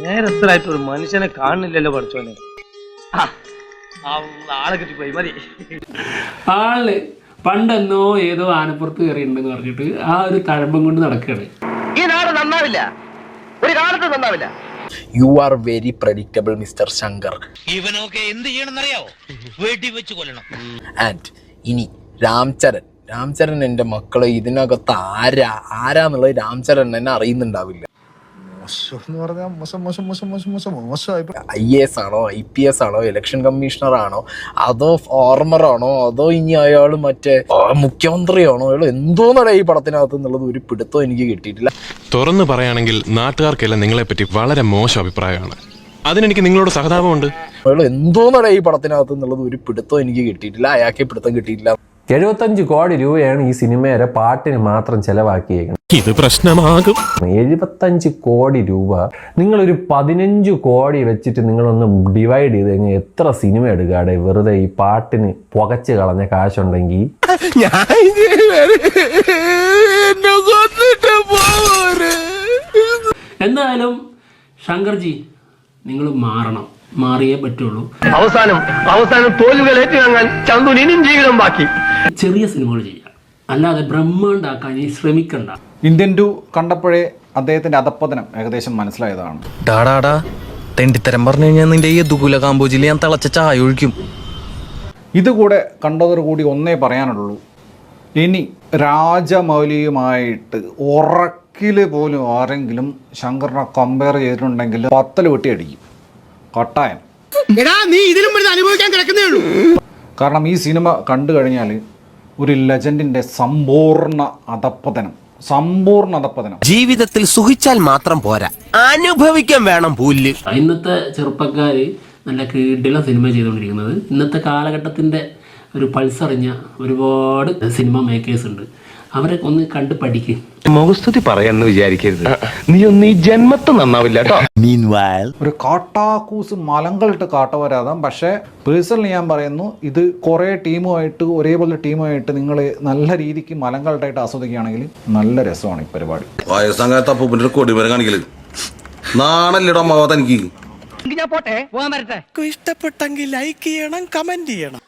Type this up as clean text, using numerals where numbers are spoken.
നേരത്തിലായിട്ട് ഒരു മനുഷ്യനെ കാണുന്നില്ലല്ലോ പഠിച്ചോനെ. ആളെ കിട്ടിപ്പോയി മതി. ആള് പണ്ടെന്നോ ഏതോ ആനപ്പുറത്ത് കയറിയിട്ടുണ്ടെന്ന് പറഞ്ഞിട്ട് ആ ഒരു തഴമ്പം കൊണ്ട് നടക്കുകയാണ്. ഈ നാട് നന്നാവില്ല, ഒരു കാലത്ത് നന്നാവില്ല. You are very predictable mister Shankar. ഇവനൊക്കെ എന്ത് ചെയ്യണമെന്നറിയാവോ? വെടി വെച്ച് കൊല്ലണം. ആൻഡ് ഇനി രാംചരൺ എൻ്റെ മക്കളെ ഇതിനകത്ത് ആരാന്നുള്ളത് രാംചരൺ എന്നെ അറിയുന്നുണ്ടാവില്ല. IAS ആണോ IPS ആണോ ഇലക്ഷൻ കമ്മീഷണർ ആണോ അതോ ഫോർമർ ആണോ അതോ ഇനി അയാൾ മറ്റേ മുഖ്യമന്ത്രിയാണോ അയാൾ എന്തോന്നല്ല ഈ പടത്തിനകത്ത് എന്നുള്ളത് ഒരു പിടുത്തം എനിക്ക് കിട്ടിയിട്ടില്ല. തുറന്നു പറയുകയാണെങ്കിൽ നാട്ടുകാർക്കെല്ലാം നിങ്ങളെപ്പറ്റി വളരെ മോശം അഭിപ്രായമാണ്. അതിനെനിക്ക് നിങ്ങളോട് സഹതാപമുണ്ട്. അയാൾ എന്തോന്നല്ല ഈ പടത്തിനകത്ത് എന്നുള്ളത് ഒരു പിടുത്തം എനിക്ക് കിട്ടിയിട്ടില്ല. അയാൾക്ക് പിടുത്തം കിട്ടിയിട്ടില്ല. 75 കോടി രൂപയാണ് ഈ സിനിമയുടെ പാട്ടിന് മാത്രം ചെലവാക്കിയേക്കുന്നത്. ഇത് പ്രശ്നമാകും. 75 കോടി രൂപ നിങ്ങളൊരു 15 കോടി വെച്ചിട്ട് നിങ്ങളൊന്ന് ഡിവൈഡ് ചെയ്ത് കഴിഞ്ഞാൽ എത്ര സിനിമ എടുക്കാടെ? വെറുതെ ഈ പാട്ടിന് പുകച്ച് കളഞ്ഞ കാശുണ്ടെങ്കിൽ എന്തായാലും ശങ്കർജി നിങ്ങൾ മാറണം, മാറിയേ പറ്റുള്ളൂ. അവസാനം തോൽവികൾ ഏറ്റുവാങ്ങാൻ ചന്തു ഇനിയും ജീവിതം ബാക്കി. ചെറിയ സിനിമകൾ ചെയ്യാം, അല്ലാതെ ബ്രഹ്മാണ്ടാക്കാൻ ഈ ശ്രമിക്കണ്ട. ഇന്ത്യൻ 2 കണ്ടപ്പോഴേ അദ്ദേഹത്തിന്റെ അധപ്പതനം ഏകദേശം മനസ്സിലായതാണ്. ഡാടാ തെണ്ടിത്തരം പറഞ്ഞു കഴിഞ്ഞാൽ നിന്റെ ഈ ദുകുല കാമ്പോജിൽ ഞാൻ തിളച്ച ചായ ഒഴിക്കും. ഇതുകൂടെ കണ്ടതോടുകൂടി ഒന്നേ പറയാനുള്ളൂ, ഇനി രാജമൗലിയുമായിട്ട് ഉറക്കില് പോലും ആരെങ്കിലും ശങ്കറിനെ കമ്പയർ ചെയ്തിട്ടുണ്ടെങ്കിൽ 10 വെട്ടി അടിക്കും, കട്ടായം. കാരണം ഈ സിനിമ കണ്ടു കഴിഞ്ഞാൽ ഒരു ലെജൻഡിന്റെ സമ്പൂർണ്ണ അധപ്പതനം. ജീവിതത്തിൽ സുഖിച്ചാൽ മാത്രം പോരാ, അനുഭവിക്കാൻ വേണം പുല്ല്. ഇന്നത്തെ ചെറുപ്പക്കാര് നല്ല കീടില സിനിമ ചെയ്തുകൊണ്ടിരിക്കുന്നത്. ഇന്നത്തെ കാലഘട്ടത്തിന്റെ ഒരു പൾസറിഞ്ഞ ഒരുപാട് സിനിമ മേക്കേഴ്സ് ഉണ്ട്. അവരെ ഒന്ന് കണ്ട് പഠിക്കും. മുഖസ്തുതി പറയാന്ന് വിചാരിക്കരുത്, നീ ഒന്ന് ഈ ജന്മത്ത് നന്നാവില്ല കേട്ടോ. ഒരു കാട്ടാക്കൂസ് മലങ്ങളിട്ട് കാട്ടവരാതാം. പക്ഷേ പേഴ്സണലി ഞാൻ പറയുന്നു, ഇത് കുറേ ടീമുമായിട്ട് ഒരേപോലെ ടീമുമായിട്ട് നിങ്ങൾ നല്ല രീതിക്ക് മലങ്ങളിട്ടായിട്ട് ആസ്വദിക്കുകയാണെങ്കിൽ നല്ല രസമാണ് ഈ പരിപാടി. ഇഷ്ടപ്പെട്ടെങ്കിൽ ലൈക്ക് ചെയ്യണം, കമന്റ് ചെയ്യണം.